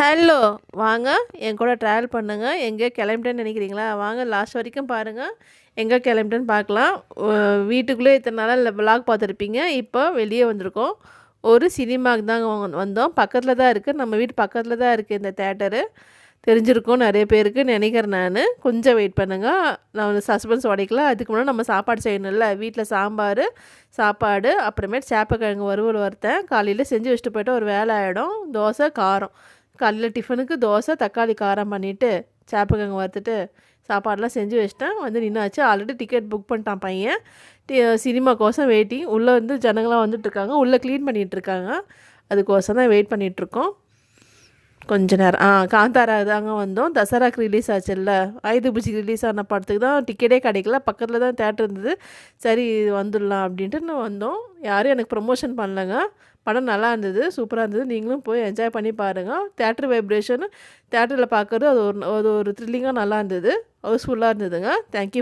Hello வாங்க என் கூட travel பண்ணுங்க. எங்கே கிளம்பிட்டேன்னு நினைக்கிறீங்களா? வாங்க லாஸ்ட் வரைக்கும் பாருங்கள். எங்கே கிளம்பிட்டேன்னு பார்க்கலாம். வீட்டுக்குள்ளே இத்தனை நாளாக விலாக் பார்த்துருப்பீங்க. இப்போ வெளியே வந்திருக்கோம். ஒரு சினிமாவுக்கு தாங்க வந்தோம். பக்கத்தில் தான் இருக்குது. நம்ம வீட்டு பக்கத்தில் தான் இருக்குது இந்த தேட்டரு. தெரிஞ்சிருக்கும் நிறைய பேருக்கு நினைக்கிறேன். நான் கொஞ்சம் வெயிட் பண்ணுங்கள். நான் வந்து சஸ்பென்ஸ் உடைக்கல. அதுக்கு முன்னாடி நம்ம சாப்பாடு செய்யணும்ல. வீட்டில் சாப்பாடு அப்புறமேட்டு சேப்பக்கிழங்கு வறுவல் வறுத்தேன். காலையில் செஞ்சு வச்சுட்டு போய்ட்டு ஒரு வேலை ஆகிடும். தோசை காரம். காலையில் டிஃபனுக்கு தோசை தக்காளி காரம் பண்ணிவிட்டு சேப்பக்கிழங்கு வறுத்துட்டு சாப்பாடெலாம் செஞ்சு வச்சிட்டேன். வந்து நின்னாச்சு. ஆல்ரெடி டிக்கெட் புக் பண்ணிட்டான் பையன். சினிமாக்கோசம் வெயிட்டிங். உள்ளே வந்து ஜனங்களாம் வந்துட்டுருக்காங்க. உள்ளே க்ளீன் பண்ணிகிட்ருக்காங்க. அதுக்கோசம் தான் வெயிட் பண்ணிகிட்ருக்கோம். கொஞ்ச நேரம் காந்தாரா தாங்க வந்தோம். தசராக்கு ரிலீஸ் ஆச்சுல்ல, ஆயுத பூஜைக்கு ரிலீஸ் ஆன படத்துக்கு தான் டிக்கெட்டே கிடைக்கல. பக்கத்தில் தான் தேட்டர் இருந்தது. சரி வந்துடலாம் அப்படின்ட்டு நான் வந்தோம். யாரும் எனக்கு ப்ரொமோஷன் பண்ணலங்க. படம் நல்லா இருந்தது, சூப்பராக இருந்தது. நீங்களும் போய் என்ஜாய் பண்ணி பாருங்கள். தேட்டர் வைப்ரேஷன் தேட்டரில் பார்க்குறது அது ஒரு த்ரில்லிங்காக நல்லா இருந்தது. ஹவுஸ்ஃபுல்லாக இருந்ததுங்க. Thank you for